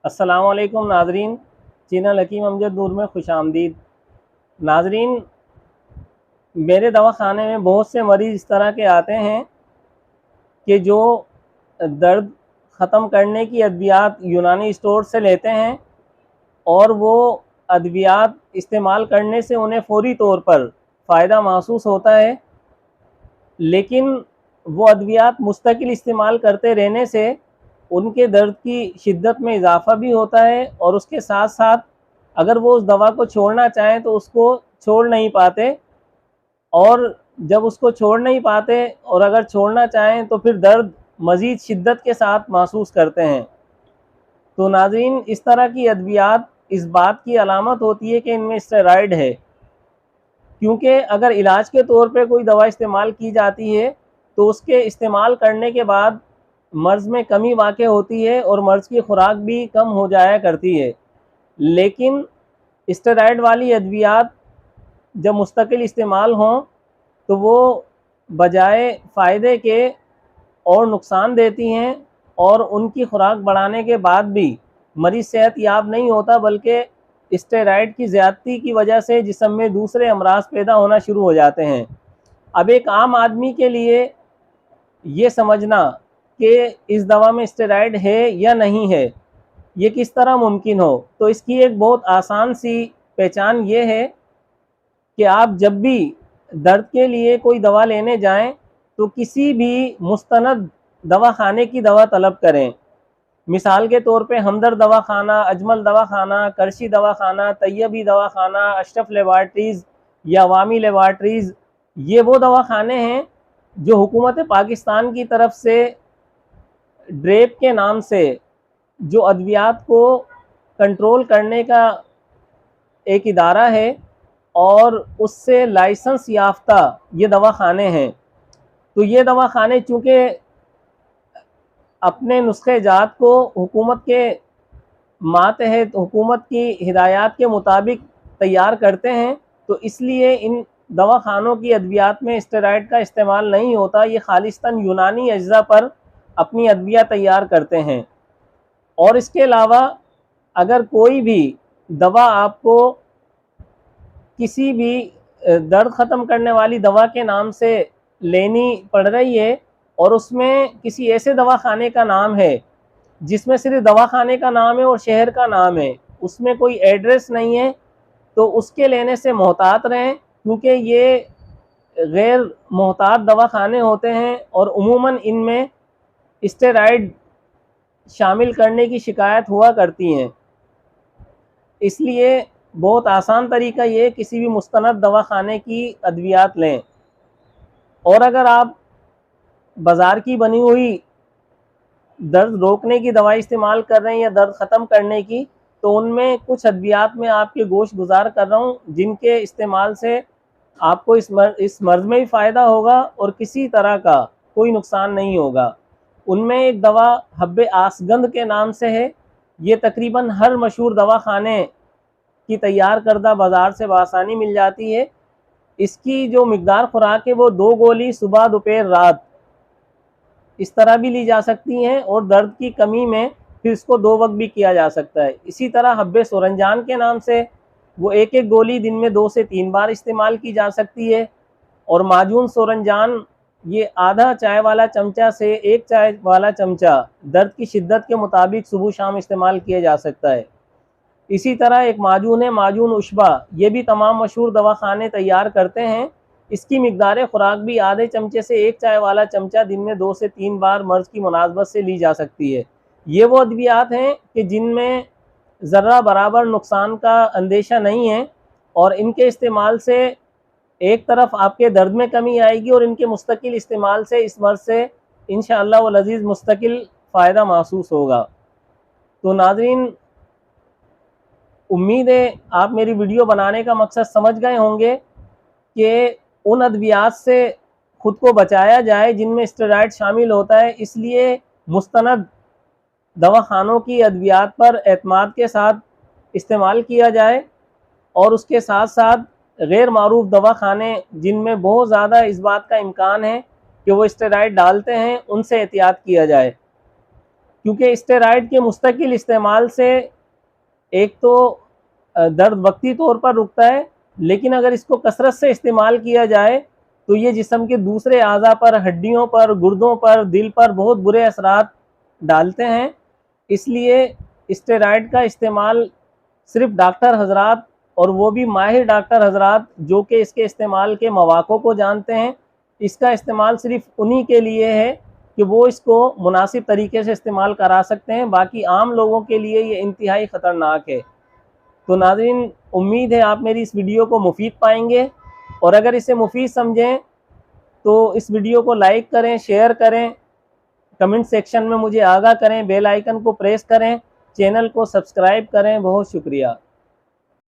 अस्सलाम वालेकुम नाजरीन, चैनल हकीम अमजद नूर में खुश आमदीद। नाजरीन, मेरे दवाखाने में बहुत से मरीज़ इस तरह के आते हैं कि जो दर्द ख़त्म करने की अद्वियात यूनानी स्टोर से लेते हैं और वो अद्वियात इस्तेमाल करने से उन्हें फ़ौरी तौर पर फ़ायदा महसूस होता है, लेकिन वो अद्वियात मुस्तकिल इस्तेमाल करते रहने से उनके दर्द की शिद्दत में इजाफ़ा भी होता है और उसके साथ साथ अगर वो उस दवा को छोड़ना चाहें तो उसको छोड़ नहीं पाते, और जब उसको छोड़ नहीं पाते और अगर छोड़ना चाहें तो फिर दर्द मज़ीद शिद्दत के साथ महसूस करते हैं। तो नाज़रीन, इस तरह की अद्वियात इस बात की अलामत होती है कि इनमें स्टेरॉयड है, क्योंकि अगर इलाज के तौर पे कोई दवा इस्तेमाल की जाती है तो उसके इस्तेमाल करने के बाद मर्ज़ में कमी वाक़ई होती है और मर्ज़ की खुराक भी कम हो जाया करती है। लेकिन स्टेरॉयड वाली अद्वियात जब मुस्तकिल इस्तेमाल हों तो वो बजाय फ़ायदे के और नुकसान देती हैं, और उनकी खुराक बढ़ाने के बाद भी मरीज़ सेहत याब नहीं होता, बल्कि स्टेरॉयड की ज़्यादती की वजह से जिस्म में दूसरे अमराज पैदा होना शुरू हो जाते हैं। अब एक आम आदमी के लिए ये समझना कि इस दवा में स्टेरॉयड है या नहीं है, ये किस तरह मुमकिन हो, तो इसकी एक बहुत आसान सी पहचान ये है कि आप जब भी दर्द के लिए कोई दवा लेने जाएं तो किसी भी मुस्तनद दवाखाने की दवा तलब करें। मिसाल के तौर पे हमदर्द दवाखाना, अजमल दवाखाना, करशी दवाखाना, तैयबी दवाखाना, अशरफ लेबार्ट्रीज़ या अवामी लेबार्ट्रीज़, ये वो दवाखाने हैं जो हुकूमत पाकिस्तान की तरफ से ड्रेप के नाम से जो अद्वियात को कंट्रोल करने का एक इदारा है और उससे लाइसेंस याफ्ता ये दवाखाने हैं। तो ये दवाखाने चूँकि अपने नुस्खे जात को हुकूमत के मातहत हुकूमत की हिदायत के मुताबिक तैयार करते हैं, तो इसलिए इन दवाखानों की अद्वियात में स्टेरॉयड का इस्तेमाल नहीं होता। ये खालिस्तन यूनानी अज्जा पर अपनी अद्विया तैयार करते हैं। और इसके अलावा अगर कोई भी दवा आपको किसी भी दर्द ख़त्म करने वाली दवा के नाम से लेनी पड़ रही है और उसमें किसी ऐसे दवाखाने का नाम है जिसमें सिर्फ दवाखाने का नाम है और शहर का नाम है, उसमें कोई एड्रेस नहीं है, तो उसके लेने से मोहतात रहें, क्योंकि ये गैर मोहतात दवाखाने होते हैं और उमूमन इनमें स्टेरॉयड शामिल करने की शिकायत हुआ करती हैं। इसलिए बहुत आसान तरीका ये किसी भी मुस्तनद दवाखाने की अद्वियात लें। और अगर आप बाज़ार की बनी हुई दर्द रोकने की दवाई इस्तेमाल कर रहे हैं या दर्द ख़त्म करने की, तो उनमें कुछ अद्वियात में आपके गोश गुजार कर रहा हूँ जिनके इस्तेमाल से आपको इस मर्ज़ में भी फ़ायदा होगा और किसी तरह का कोई नुकसान नहीं होगा। उनमें एक दवा हब्बे आसगंध के नाम से है। ये तकरीबन हर मशहूर दवाखाने की तैयार करदा बाज़ार से बआसानी मिल जाती है। इसकी जो मिकदार खुराक है वो 2 गोली सुबह, दोपहर, रात इस तरह भी ली जा सकती हैं, और दर्द की कमी में फिर इसको 2 वक्त भी किया जा सकता है। इसी तरह हब्बे सोरंजान के नाम से वो एक एक गोली दिन में 2 से 3 बार इस्तेमाल की जा सकती है। और माजून सोरंजान, ये आधा चाय वाला चमचा से 1 चाय वाला चमचा दर्द की शिद्दत के मुताबिक सुबह शाम इस्तेमाल किया जा सकता है। इसी तरह एक माजून है, माजून उशबा, ये भी तमाम मशहूर दवाखाने तैयार करते हैं। इसकी मिकदार खुराक भी आधे चमचे से 1 चाय वाला चमचा दिन में 2 से 3 बार मर्ज़ की मुनासबत से ली जा सकती है। ये वो अद्वियात हैं कि जिनमें ज़र्रा बराबर नुकसान का अंदेशा नहीं है, और इनके इस्तेमाल से एक तरफ आपके दर्द में कमी आएगी और इनके मुस्तकिल इस्तेमाल से इस मर्ज़ से इंशाअल्लाह वल अज़ीज़ मुस्तकिल फ़ायदा महसूस होगा। तो नाज़रीन, उम्मीद है आप मेरी वीडियो बनाने का मकसद समझ गए होंगे कि उन अद्वियात से ख़ुद को बचाया जाए जिनमें स्टेरॉयड शामिल होता है। इसलिए मुस्तनद दवाखानों की अद्वियात पर एतमाद के साथ इस्तेमाल किया जाए, और उसके साथ साथ गैर मारूफ दवाखाने जिनमें बहुत ज़्यादा इस बात का इम्कान है कि वो स्टेरॉयड डालते हैं, उनसे एहतियात किया जाए। क्योंकि स्टेरॉइड के मुस्तकिल इस्तेमाल से एक तो दर्द वक्ती तौर पर रुकता है, लेकिन अगर इसको कसरत से इस्तेमाल किया जाए तो ये जिस्म के दूसरे आज़ा पर, हड्डियों पर, गुर्दों पर, दिल पर बहुत बुरे असरात डालते हैं। इसलिए स्टेरॉइड का इस्तेमाल सिर्फ डॉक्टर हजरात, और वो भी माहिर डॉक्टर हजरात जो कि इसके इस्तेमाल के मौक़ों को जानते हैं, इसका इस्तेमाल सिर्फ उन्हीं के लिए है कि वो इसको मुनासिब तरीके से इस्तेमाल करा सकते हैं। बाकी आम लोगों के लिए ये इंतहाई ख़तरनाक है। तो नाज़रीन, उम्मीद है आप मेरी इस वीडियो को मुफीद पाएंगे, और अगर इसे मुफीद समझें तो इस वीडियो को लाइक करें, शेयर करें, कमेंट सेक्शन में मुझे आगाह करें, बेल आइकन को प्रेस करें, चैनल को सब्सक्राइब करें। बहुत शुक्रिया।